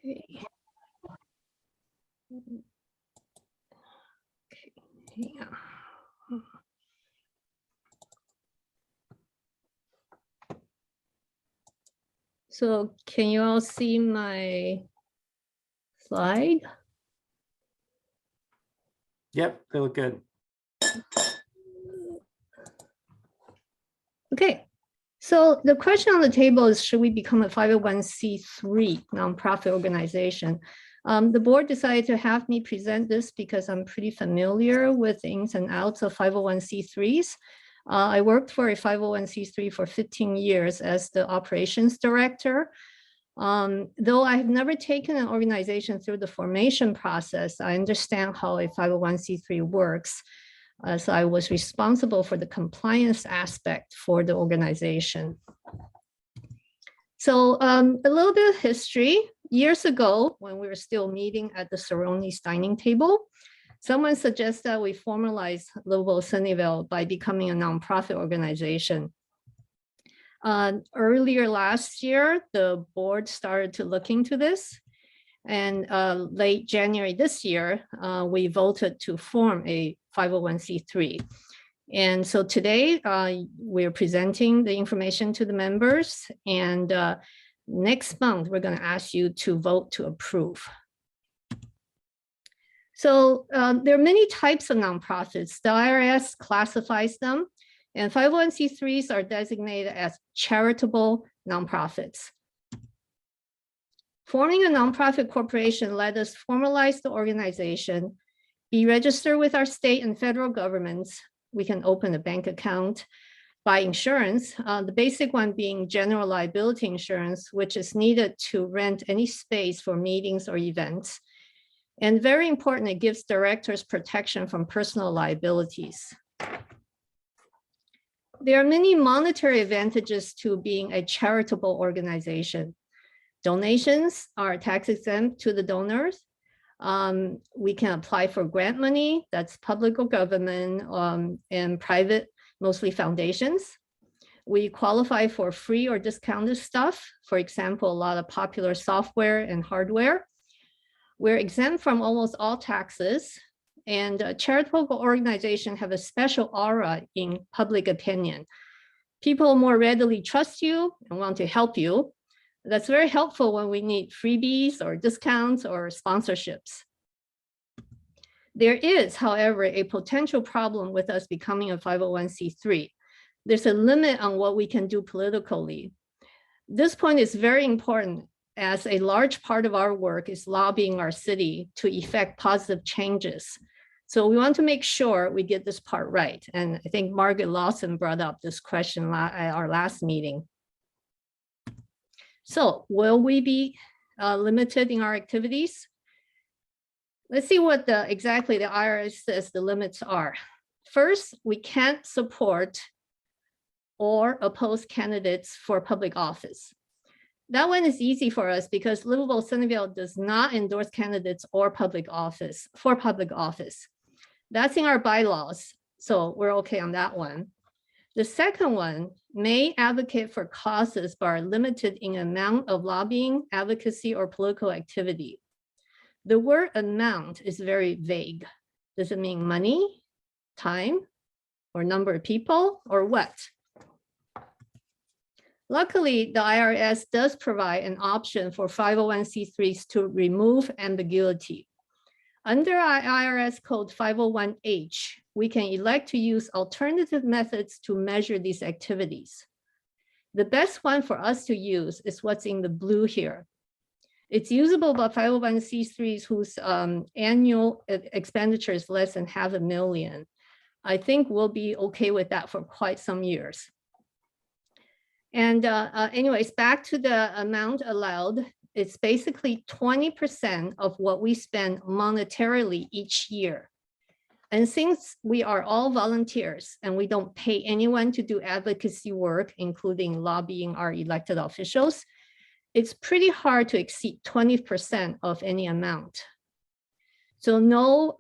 Okay. Okay. Yeah. So can you all see my slide? Yep, they look good. Okay. So the question on the table is, should we become a 501c3 nonprofit organization? The board decided to have me present this because I'm pretty familiar with the ins and outs of 501c3s. I worked for a 501c3 for 15 years as the operations director. Though I have never taken an organization through the formation process, I understand how a 501c3 works. So I was responsible for the compliance aspect for the organization. So a little bit of history. Years ago, when we were still meeting at the Cerrone's dining table, someone suggested that we formalize Livable Sunnyvale by becoming a nonprofit organization. Earlier last year, the board started to look into this. And late January this year, we voted to form a 501c3. And so today we're presenting the information to the members, and next month we're going to ask you to vote to approve. So there are many types of nonprofits. The IRS classifies them, and 501c3s are designated as charitable nonprofits. Forming a nonprofit corporation let us formalize the organization, be registered with our state and federal governments. We can open a bank account, buy insurance, the basic one being general liability insurance, which is needed to rent any space for meetings or events. And very important, it gives directors protection from personal liabilities. There are many monetary advantages to being a charitable organization. Donations are tax exempt to the donors. We can apply for grant money, that's public or government, and private, mostly foundations. We qualify for free or discounted stuff. For example, a lot of popular software and hardware. We're exempt from almost all taxes, and charitable organizations have a special aura in public opinion. People more readily trust you and want to help you. That's very helpful when we need freebies or discounts or sponsorships. There is, however, a potential problem with us becoming a 501c3. There's a limit on what we can do politically. This point is very important, as a large part of our work is lobbying our city to effect positive changes. So we want to make sure we get this part right. And I think Margaret Lawson brought up this question at our last meeting. So will we be limited in our activities? Let's see what exactly the IRS says the limits are. First, we can't support or oppose candidates for public office. That one is easy for us because Livable Sunnyvale does not endorse candidates or public office for public office. That's in our bylaws, so we're okay on that one. The second one, may advocate for causes but are limited in amount of lobbying, advocacy, or political activity. The word amount is very vague. Does it mean money, time, or number of people, or what? Luckily, the IRS does provide an option for 501c3s to remove ambiguity. Under IRS code 501H, we can elect to use alternative methods to measure these activities. The best one for us to use is what's in the blue here. It's usable by 501c3s whose annual expenditure is less than $500,000. I think we'll be okay with that for quite some years. And anyways, back to the amount allowed. It's basically 20% of what we spend monetarily each year. And since we are all volunteers and we don't pay anyone to do advocacy work, including lobbying our elected officials, it's pretty hard to exceed 20% of any amount. So no,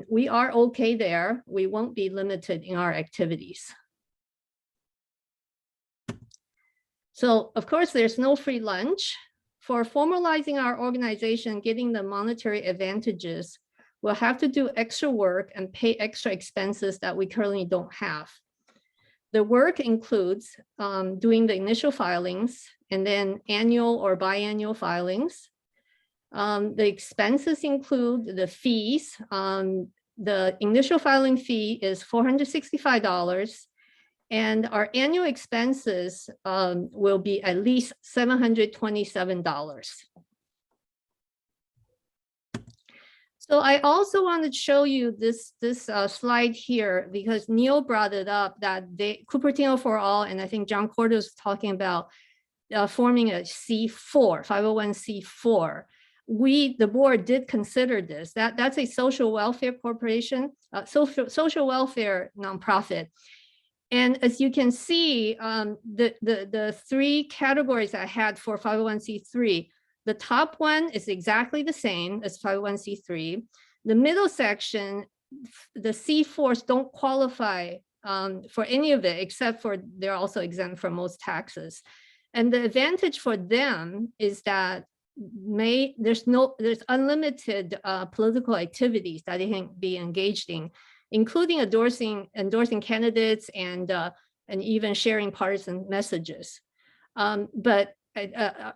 we are okay there. We won't be limited in our activities. So of course, there's no free lunch for formalizing our organization, getting the monetary advantages, we'll have to do extra work and pay extra expenses that we currently don't have. The work includes doing the initial filings and then annual or biannual filings. The expenses include the fees. The initial filing fee is $465, and our annual expenses will be at least $727. So I also want to show you this slide here because Neil brought it up that Cupertino for All, and I think John Cordes was talking about forming a C4, 501c4. The board did consider this. That's a social welfare corporation, social welfare nonprofit. And as you can see, the three categories I had for 501c3, the top one is exactly the same as 501c3. The middle section, the C4s don't qualify for any of it, except for they're also exempt from most taxes. And the advantage for them is that there's unlimited political activities that they can be engaged in, including endorsing candidates and even sharing partisan messages. But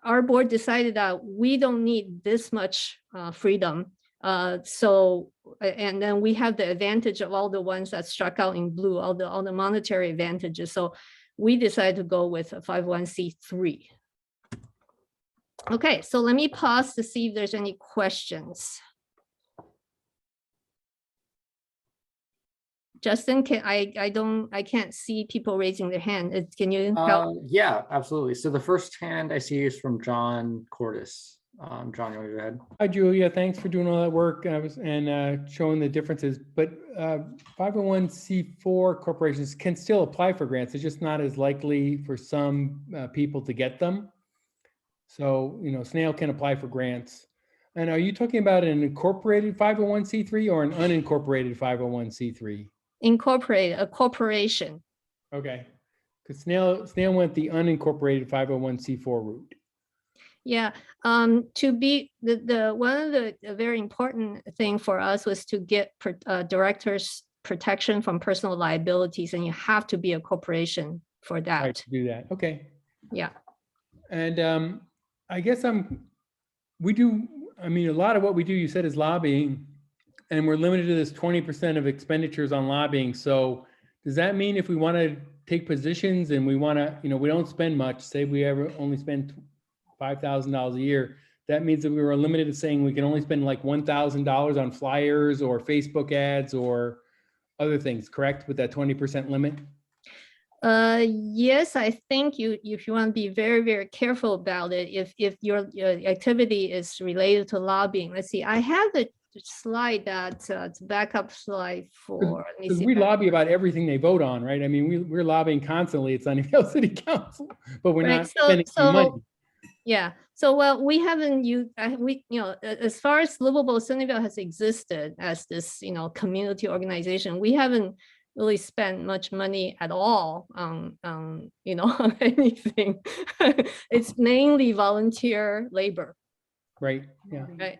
our board decided that we don't need this much freedom. And then we have the advantage of all the ones that struck out in blue, all the monetary advantages. So we decided to go with a 501c3. Okay, so let me pause to see if there's any questions. Justin, I can't see people raising their hand. Can you help? Yeah, absolutely. So the first hand I see is from John Cordes. John, you want to go ahead? Hi, Julia. Thanks for doing all that work and showing the differences. But 501c4 corporations can still apply for grants. It's just not as likely for some people to get them. So, Snail can apply for grants. And are you talking about an incorporated 501c3 or an unincorporated 501c3? Incorporate a corporation. Okay, because Snail went the unincorporated 501c4 route. Yeah, to be the one of the very important thing for us was to get directors protection from personal liabilities, and you have to be a corporation for that. Right, to do that. Okay. Yeah. And I guess a lot of what we do, you said, is lobbying, and we're limited to this 20% of expenditures on lobbying. So does that mean if we want to take positions and we want to, we don't spend much, say we only spend $5,000 a year, that means that we were limited to saying we can only spend like $1,000 on flyers or Facebook ads or other things, correct? With that 20% limit? Yes, I think if you want to be very, very careful about it, if your activity is related to lobbying. Let's see, I have the slide that's a backup slide for. Because we lobby about everything they vote on, right? I mean, we're lobbying constantly at Sunnyvale City Council, but we're not spending any money. Yeah. So, well, we haven't used, as far as Livable Sunnyvale has existed as this, community organization, we haven't really spent much money at all on on anything. It's mainly volunteer labor. Right. Yeah. Right.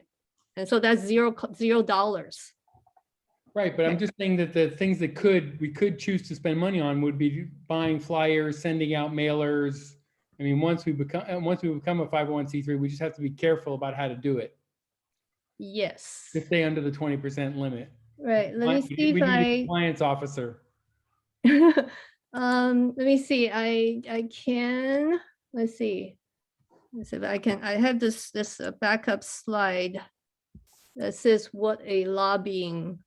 And so that's $0. Right, but I'm just saying that the things that we could choose to spend money on would be buying flyers, sending out mailers. I mean, once we become a 501c3, we just have to be careful about how to do it. Yes. To stay under the 20% limit. Right. Let me see if we need a compliance officer. Let me see. I can. Let's see. Let's see if I can. I have this backup slide that says what a lobbying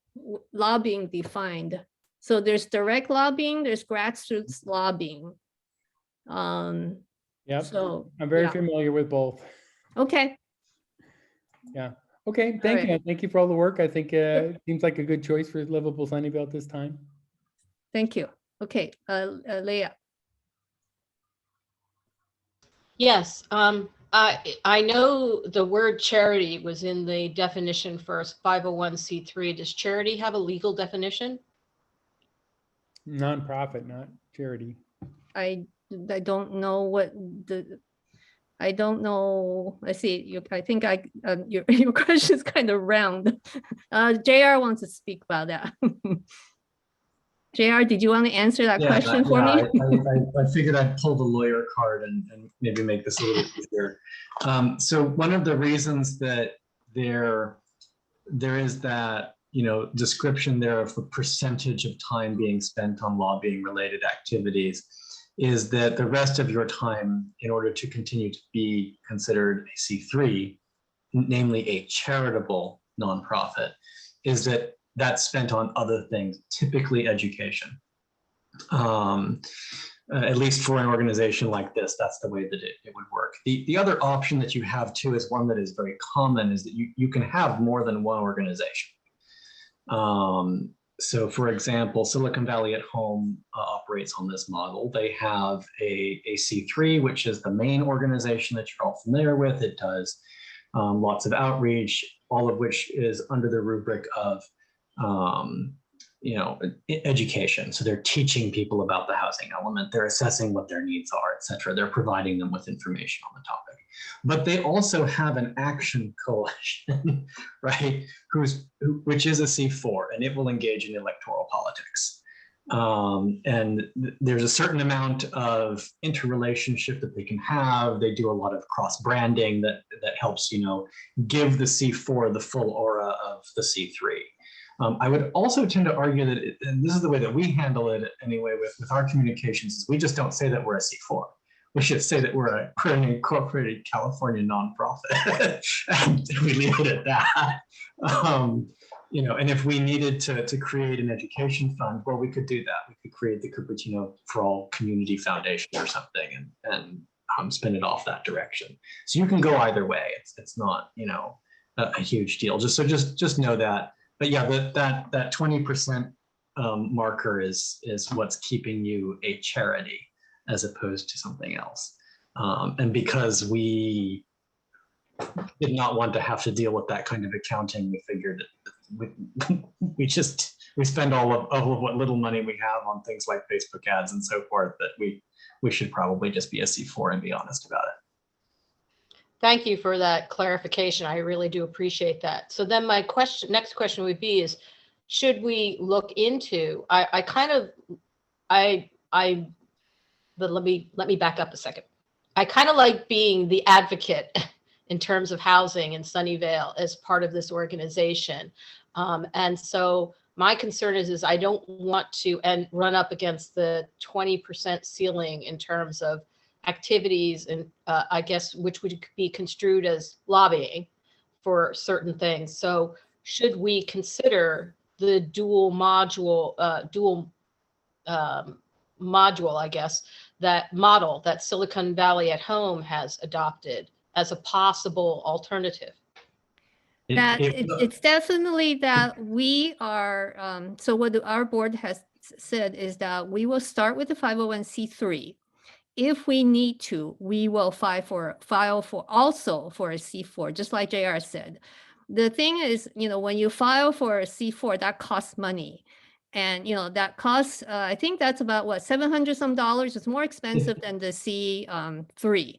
defined. So there's direct lobbying, there's grassroots lobbying. Yep. So I'm very familiar with both. Okay. Yeah. Okay. Thank you. Thank you for all the work. I think it seems like a good choice for Livable Sunnyvale at this time. Thank you. Okay, Leah. Yes. I know the word charity was in the definition for 501c3. Does charity have a legal definition? Nonprofit, not charity. I don't know what I don't know. I see you. I think your your question is kind of round. JR wants to speak about that. JR, did you want to answer that question for me? I figured I'd pull the lawyer card and maybe make this a little easier. So one of the reasons that there is that, description there of the percentage of time being spent on lobbying related activities is that the rest of your time, in order to continue to be considered a C3, namely a charitable nonprofit, is that that's spent on other things, typically education. At least for an organization like this, that's the way that it would work. The other option that you have too is one that is very common, is that you can have more than one organization. So for example, Silicon Valley at Home operates on this model. They have a C3, which is the main organization that you're all familiar with. It does lots of outreach, all of which is under the rubric of education. So they're teaching people about the housing element, they're assessing what their needs are, et cetera. They're providing them with information on the topic. But they also have an action coalition, right, which is a C4, and it will engage in electoral politics. And there's a certain amount of interrelationship that they can have. They do a lot of cross branding that helps, give the C4 the full aura of the C3. I would also tend to argue that, and this is the way that we handle it anyway with our communications, is we just don't say that we're a C4. We should say that we're an incorporated California nonprofit, and we leave it at that. And if we needed to create an education fund, well, we could do that. We could create the Cupertino for All Community Foundation or something, and spin it off that direction. So you can go either way. It's not a huge deal. Just know that. But yeah, that 20% marker is what's keeping you a charity as opposed to something else. And because we did not want to have to deal with that kind of accounting, we figured we spend all of what little money we have on things like Facebook ads and so forth, that we should probably just be a C4 and be honest about it. Thank you for that clarification. I really do appreciate that. So then my next question would be is, should we look into, but let me back up a second. I kind of like being the advocate in terms of housing in Sunnyvale as part of this organization. And so my concern is I don't want to run up against the 20% ceiling in terms of activities, and I guess which would be construed as lobbying for certain things. So should we consider the dual module, I guess, that model that Silicon Valley at Home has adopted as a possible alternative? It's definitely that we are, so what our board has said is that we will start with the 501c3. If we need to, we will file for also for a C4, just like JR said. The thing is, when you file for a C4, that costs money. And, that costs, I think that's about what, $700 some. It's more expensive than the C3.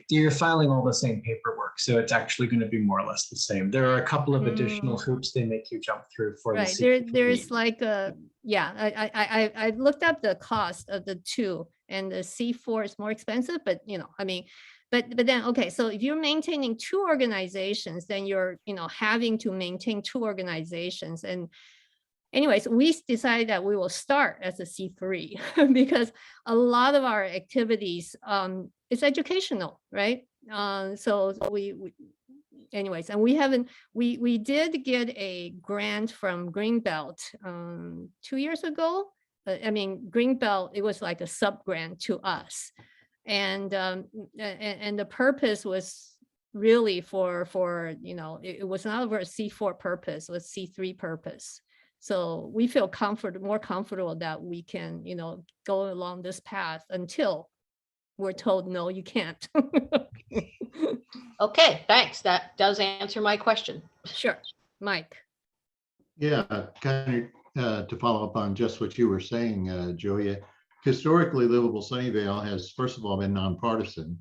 You're filing all the same paperwork, so it's actually going to be more or less the same. There are a couple of additional hoops they make you jump through for the C3. There's like I looked up the cost of the two, and the C4 is more expensive, but but then, okay, so if you're maintaining two organizations, then you're having to maintain two organizations. And anyways, we decided that we will start as a C3 because a lot of our activities is educational, right? So anyways, and we did get a grant from Greenbelt 2 years ago. Greenbelt, it was like a sub grant to us, and the purpose was really for it was not for a C4 purpose, it was C3 purpose. So we feel more comfortable that we can, go along this path until we're told, no, you can't. Okay, thanks. That does answer my question. Sure. Mike. Yeah, kind of to follow up on just what you were saying, Julia. Historically, Livable Sunnyvale has, first of all, been nonpartisan.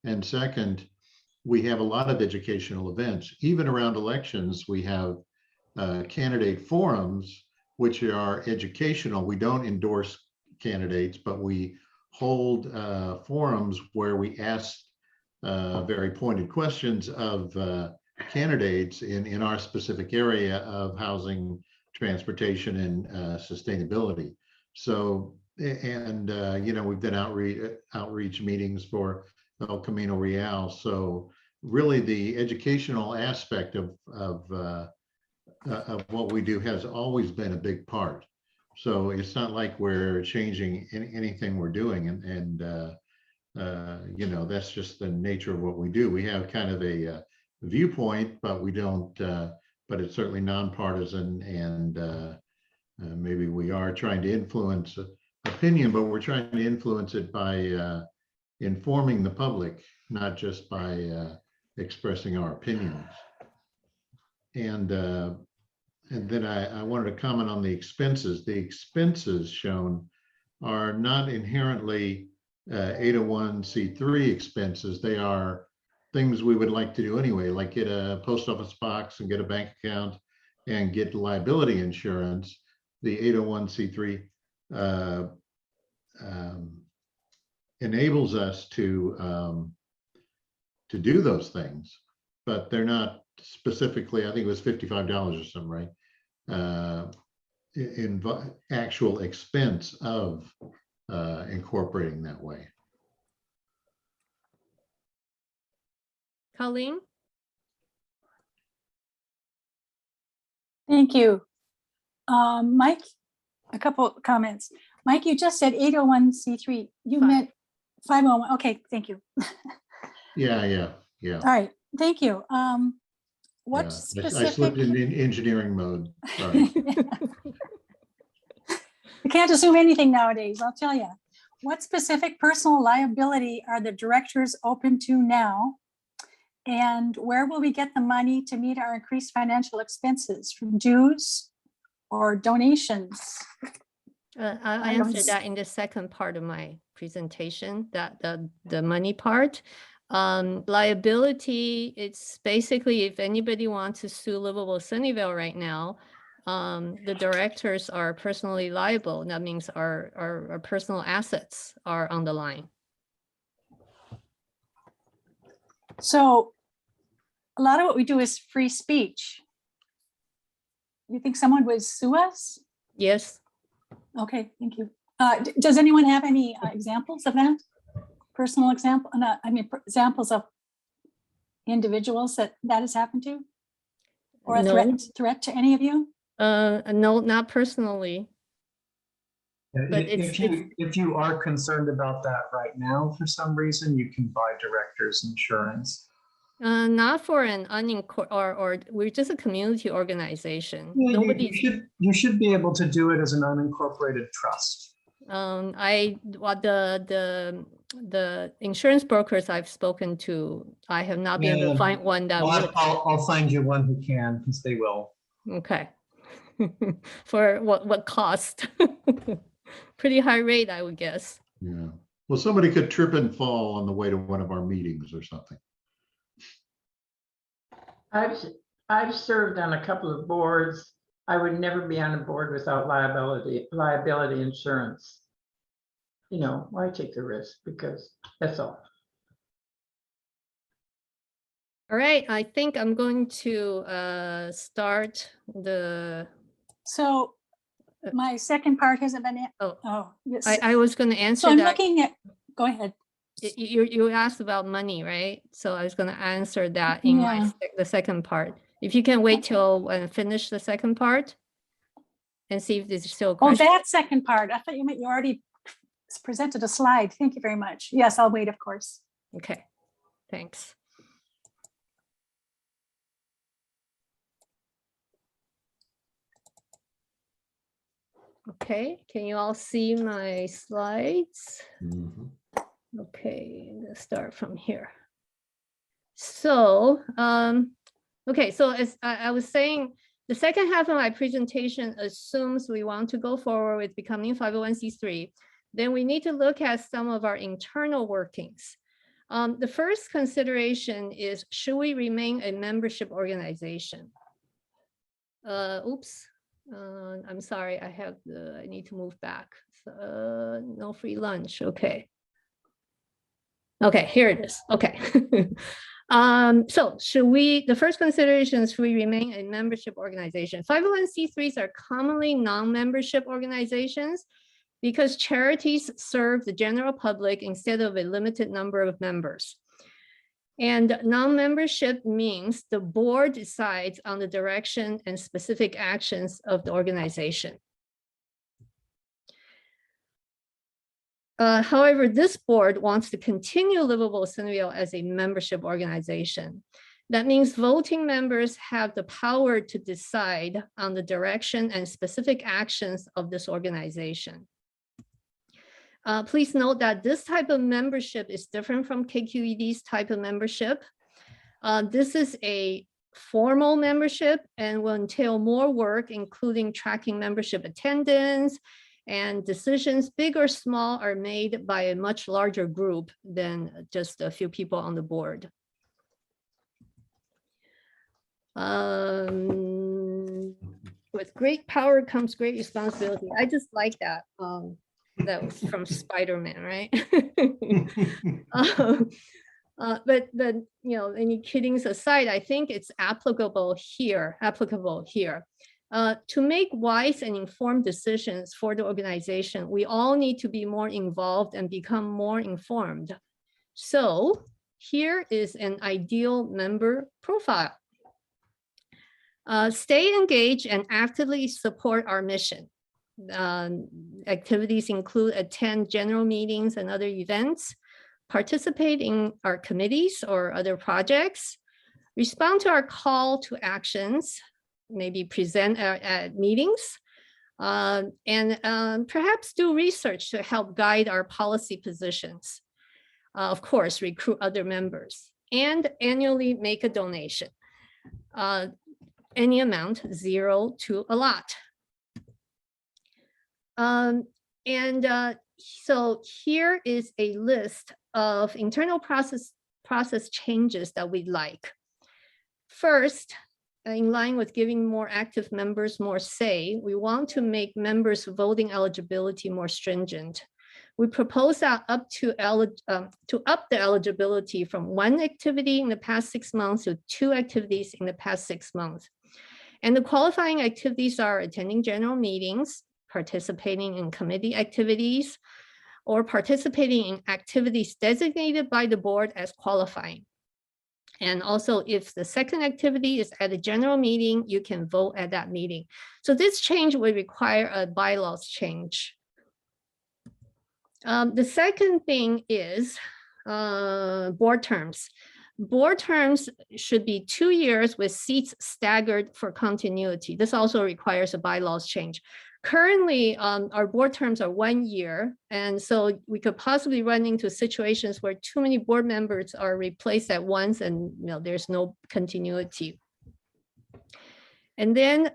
And second, we have a lot of educational events. Even around elections, we have candidate forums, which are educational. We don't endorse candidates, but we hold forums where we ask very pointed questions of candidates in our specific area of housing, transportation, and sustainability. So, and we've done outreach meetings for El Camino Real. So really the educational aspect of what we do has always been a big part. So it's not like we're changing anything we're doing. That's just the nature of what we do. We have kind of a viewpoint, but we don't, but it's certainly nonpartisan, and maybe we are trying to influence opinion, but we're trying to influence it by informing the public, not just by expressing our opinions. And then I wanted to comment on the expenses. The expenses shown are not inherently 801c3 expenses. They are things we would like to do anyway, like get a post office box and get a bank account and get liability insurance. The 801c3 enables us to do those things, but they're not specifically, I think it was $55 or something, right? In actual expense of incorporating that way. Colleen? Thank you. Mike, a couple of comments. Mike, you just said 801c3. You meant 501. Okay, thank you. Yeah. All right, thank you. What Yeah. specific? I slipped in engineering mode. Sorry. You can't assume anything nowadays, I'll tell you. What specific personal liability are the directors open to now? And where will we get the money to meet our increased financial expenses, from dues or donations? I answered that in the second part of my presentation, that the money part. Liability, it's basically if anybody wants to sue Livable Sunnyvale right now, the directors are personally liable. That means our personal assets are on the line. So a lot of what we do is free speech. You think someone would sue us? Yes. Okay, thank you. Does anyone have any examples of that? Personal example, examples of individuals that has happened to? Or a No. threat to any of you? No, not personally. But If you are concerned about that right now, for some reason, you can buy director's insurance. Not for an or we're just a community organization. Yeah, Nobody. you should be able to do it as an unincorporated trust. The insurance brokers I've spoken to, I have not been able to find one that would. I'll find you one who can, because they will. Okay. For what cost? Pretty high rate, I would guess. Yeah. Well, somebody could trip and fall on the way to one of our meetings or something. I've served on a couple of boards. I would never be on a board without liability insurance. Why take the risk? Because that's all. All right, I think I'm going to start the. So my second part hasn't been. Yes. I was going to answer So I'm that. looking at. Go ahead. You asked about money, right? So I was going to answer that in the second part. If you can wait till finish the second part and see if there's still a question. Oh, that second part. I thought you already presented a slide. Thank you very much. Yes, I'll wait, of course. Okay, thanks. Okay, can you all see my slides? Mm-hmm. Okay, let's start from here. So, okay, so as I was saying, the second half of my presentation assumes we want to go forward with becoming 501c3. Then we need to look at some of our internal workings. The first consideration is, should we remain a membership organization? Oops, I'm sorry, I need to move back. No free lunch, okay. Okay, here it is, okay. So the first consideration is, should we remain a membership organization? 501c3s are commonly non-membership organizations because charities serve the general public instead of a limited number of members. And non-membership means the board decides on the direction and specific actions of the organization. However, this board wants to continue Livable Sunnyvale as a membership organization. That means voting members have the power to decide on the direction and specific actions of this organization. Please note that this type of membership is different from KQED's type of membership. This is a formal membership and will entail more work, including tracking membership attendance, and decisions, big or small, are made by a much larger group than just a few people on the board. With great power comes great responsibility. I just like that. That was from Spider-Man, right? But you know, any kiddings aside, I think it's applicable here. To make wise and informed decisions for the organization, we all need to be more involved and become more informed. So here is an ideal member profile. Stay engaged and actively support our mission. Activities include attend general meetings and other events, participate in our committees or other projects, respond to our call to actions, maybe present at meetings, and perhaps do research to help guide our policy positions. Of course, recruit other members, and annually make a donation. Any amount, 0 to a lot. So here is a list of internal process changes that we'd like. First, in line with giving more active members more say, we want to make members' voting eligibility more stringent. We propose that to up the eligibility from 1 activity in the past 6 months to 2 activities in the past 6 months. And the qualifying activities are attending general meetings, participating in committee activities, or participating in activities designated by the board as qualifying. And also, if the second activity is at a general meeting, you can vote at that meeting. So this change will require a bylaws change. The second thing is board terms. Board terms should be 2 years with seats staggered for continuity. This also requires a bylaws change. Currently, our board terms are 1 year, and so we could possibly run into situations where too many board members are replaced at once, and there's no continuity. And then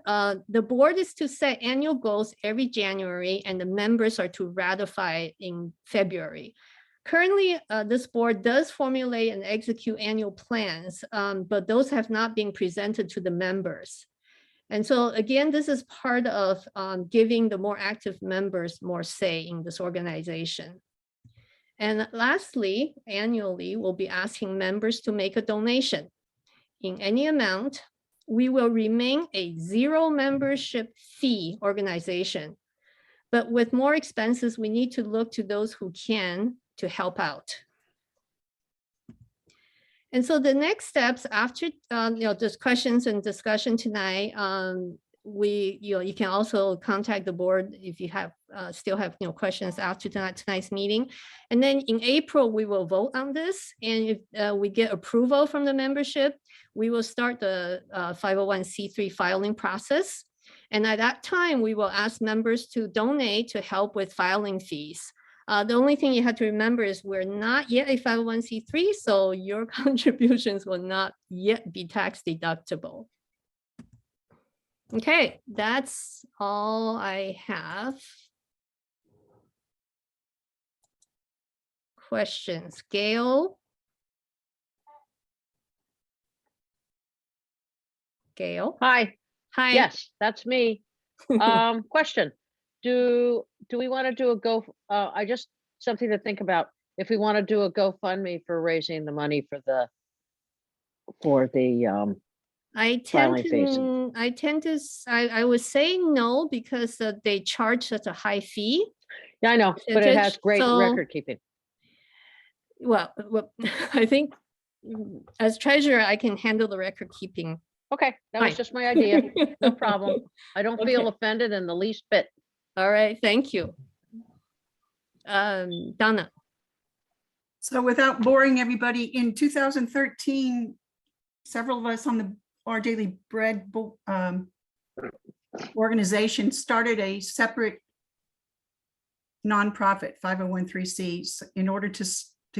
the board is to set annual goals every January, and the members are to ratify in February. Currently, this board does formulate and execute annual plans, but those have not been presented to the members. And so again, this is part of giving the more active members more say in this organization. And lastly, annually, we'll be asking members to make a donation in any amount. We will remain a 0 membership fee organization, but with more expenses, we need to look to those who can to help out. And so the next steps after this questions and discussion tonight, you can also contact the board if you have still have questions after tonight's meeting. And then in April, we will vote on this. And if we get approval from the membership, we will start the 501c3 filing process. And at that time, we will ask members to donate to help with filing fees. The only thing you have to remember is we're not yet a 501c3, so your contributions will not yet be tax deductible. Okay, that's all I have. Questions, Gail? Gail. Hi, Hi. yes, that's me. Question. Do we want to do I just, something to think about. If we want to do a GoFundMe for raising the money for the filing fees. I would say no, because they charge such a high fee. Yeah, I know, but it has percentage, great so- record keeping. Well, I think as treasurer, I can handle the record keeping. Okay, that was Fine. just my idea. No problem. I don't feel Okay. offended in the least bit. All right, thank you. Donna. So without boring everybody, in 2013, several of us on Our Daily Bread organization started a separate nonprofit 501(c)(3) in order to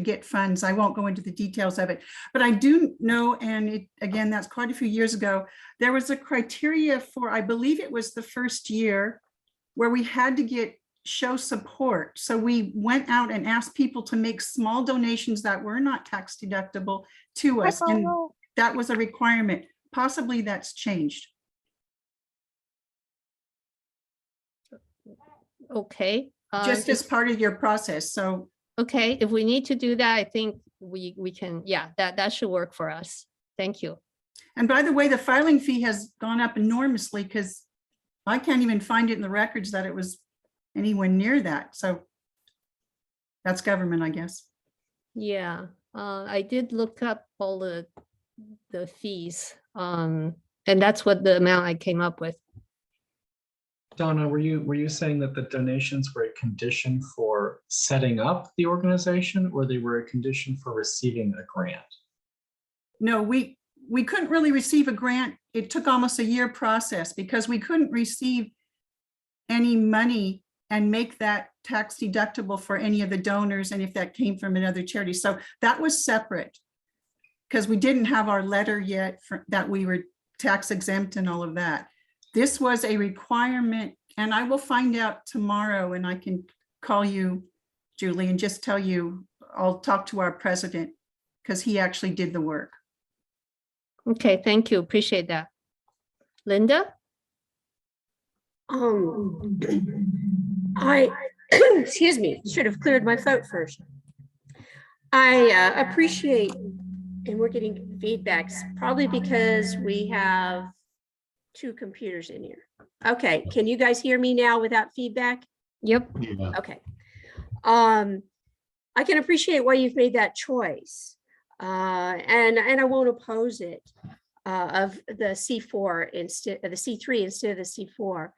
get funds. I won't go into the details of it, but I do know, and again, that's quite a few years ago, there was a criteria for, I believe it was the first year, where we had to show support. So we went out and asked people to make small donations that were not tax deductible to us. And that was a requirement. Possibly that's changed. Okay. Just as part of your process. So okay, if we need to do that, I think we can, yeah, that should work for us. Thank you. and by the way, the filing fee has gone up enormously because I can't even find it in the records that it was anywhere near that. So that's government, I guess. Yeah, I did look up all the fees, and that's what the amount I came up with. Donna, were you saying that the donations were a condition for setting up the organization, or they were a condition for receiving a grant? No, we couldn't really receive a grant. It took almost a year process because we couldn't receive any money and make that tax deductible for any of the donors, and if that came from another charity. So that was separate because we didn't have our letter yet that we were tax exempt and all of that. This was a requirement, and I will find out tomorrow, and I can call you, Julie, and just tell you, I'll talk to our president because he actually did the work. Okay, thank you. Appreciate that. Linda? I, excuse me, should have cleared my throat first. I appreciate, and we're getting feedbacks, probably because we have 2 computers in here. Okay, can you guys hear me now without feedback? Yep. Yeah. Okay. I can appreciate why you've made that choice. And I won't oppose it, of the C4 instead of the C3 instead of the C4.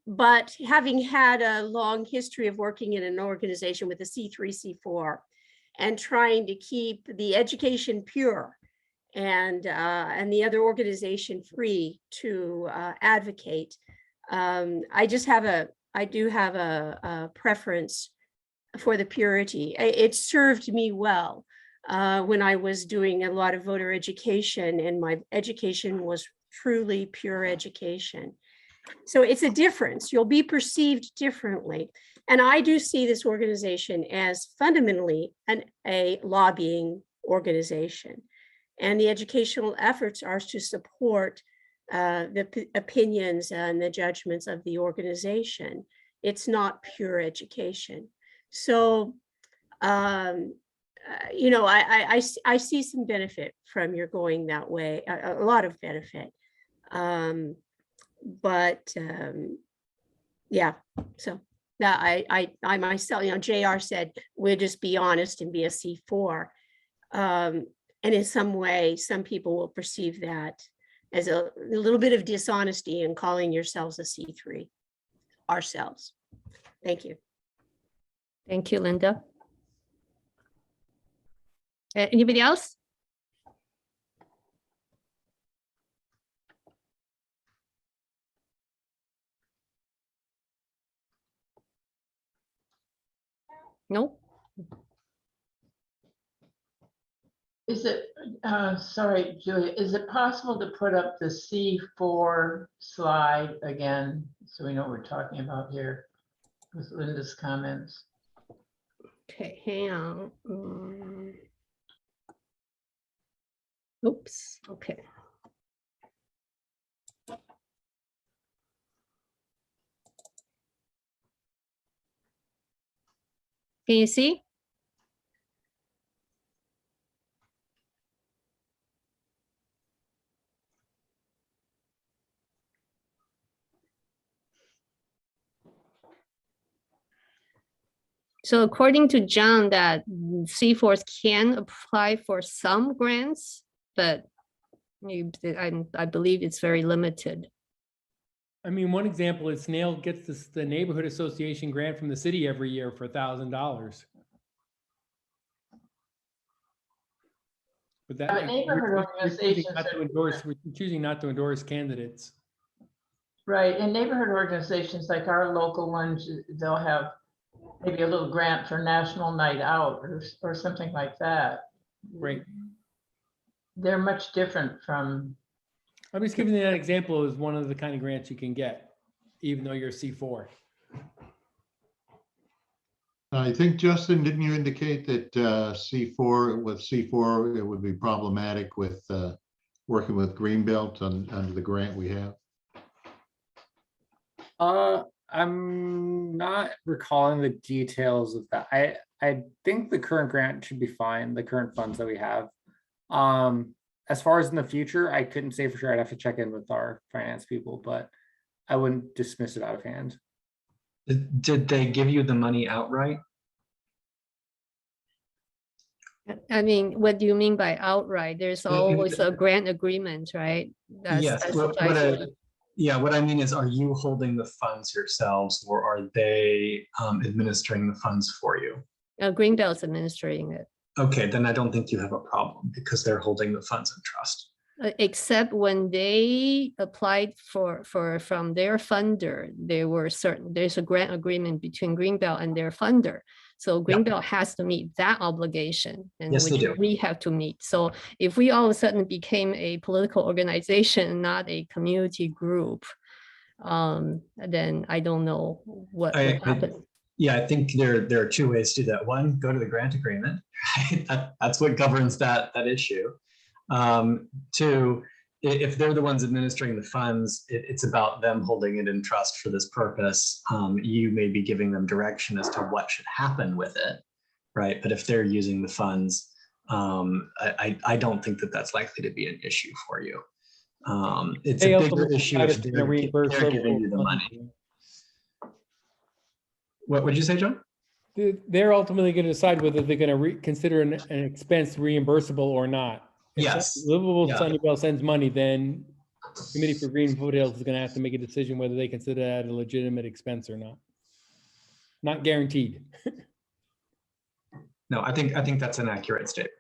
But having had a long history of working in an organization with a C3, C4, and trying to keep the education pure and the other organization free to advocate, I do have a preference for the purity. It served me well when I was doing a lot of voter education, and my education was truly pure education. So it's a difference. You'll be perceived differently. And I do see this organization as fundamentally a lobbying organization. And the educational efforts are to support the opinions and the judgments of the organization. It's not pure education. So, you know, I see some benefit from your going that way, a lot of benefit. Yeah, so that I myself, you know, JR said, we'll just be honest and be a C4. And in some way, some people will perceive that as a little bit of dishonesty in calling yourselves a C3 ourselves. Thank you. Thank you, Linda. Anybody else? No? Is it, sorry, Julia, is it possible to put up the C4 slide again, so we know what we're talking about here with Linda's comments? Okay, hang on. Oops, okay. Can you see? So according to John, that C4s can apply for some grants, but I believe it's very limited. I mean, one example is Snail gets the neighborhood association grant from the city every year for $1,000. But that, But neighborhood we're choosing not to endorse candidates. Right, and neighborhood organizations like our local ones, they'll have maybe a little grant for National Night Out or something like that. Right. They're much different from, I'm just giving you that example as one of the kind of grants you can get, even though you're C4. I think, Justin, didn't you indicate that C4, it would be problematic with working with Greenbelt under the grant we have? I'm not recalling the details of that. I think the current grant should be fine, the current funds that we have. As far as in the future, I couldn't say for sure. I'd have to check in with our finance people, but I wouldn't dismiss it out of hand. Did they give you the money outright? I mean, what do you mean by outright? There's always a grant agreement, right? Yes. What I mean is, are you holding the funds yourselves, or are they administering the funds for you? Greenbelt's administering it. Okay, then I don't think you have a problem because they're holding the funds in trust. Except when they applied from their funder, there's a grant agreement between Greenbelt and their funder. So Greenbelt has to meet that obligation, and yes, which we have to meet. So if we all of a sudden became a political organization, not a community group, then I don't know what would happen. Yeah, I think there are two ways to do that. One, go to the grant agreement. Right? That's what governs that issue. Two, if they're the ones administering the funds, it's about them holding it in trust for this purpose. You may be giving them direction as to what should happen with it, right? But if they're using the funds, I don't think that that's likely to be an issue for you. It's a bigger issue if they're giving you the money. What would you say, John? They're ultimately going to decide whether they're going to consider an expense reimbursable or not. If yes. Livable Sunnyvale sends money, then the Committee for Green Foothills is going to have to make a decision whether they consider that a legitimate expense or not. Not guaranteed. No, I think that's an accurate statement.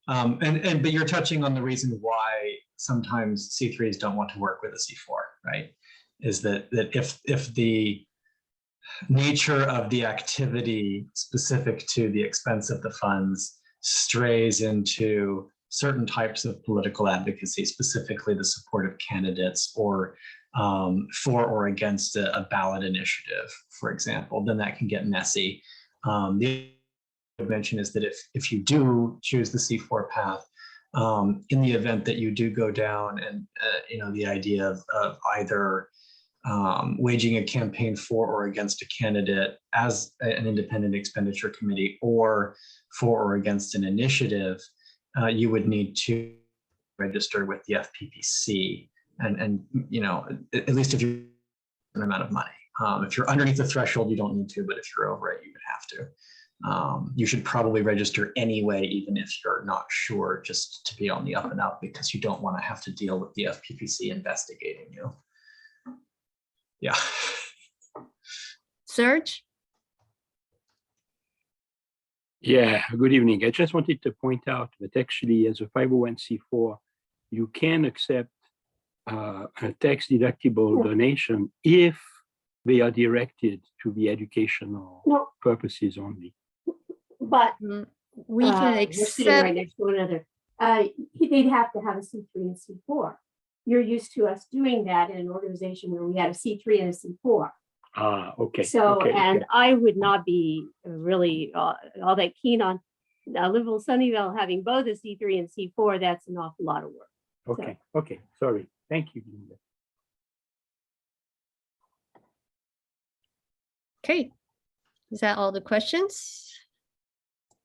But you're touching on the reason why sometimes C3s don't want to work with a C4, right? Is that if the nature of the activity specific to the expense of the funds strays into certain types of political advocacy, specifically the support of candidates or for or against a ballot initiative, for example, then that can get messy. The other mention is that if you do choose the C4 path, in the event that you do go down and the idea of either waging a campaign for or against a candidate as an independent expenditure committee or for or against an initiative, you would need to register with the FPPC and at least if you're an amount of money. If you're underneath the threshold, you don't need to, but if you're over it, you would have to. You should probably register anyway, even if you're not sure, just to be on the up and up, because you don't want to have to deal with the FPPC investigating you. Yeah. Serge? Yeah, good evening. I just wanted to point out that actually as a 501c4, you can accept a tax-deductible donation if they are directed to the educational purposes only. But we can we're sitting accept. right next to one another. They'd have to have a C3 and C4. You're used to us doing that in an organization where we had a C3 and a C4. Okay. So, okay, and okay. I would not be really all that keen on Livable Sunnyvale having both a C3 and C4. That's an awful lot of work. Okay, okay, sorry. Thank you, Linda. Okay. Is that all the questions?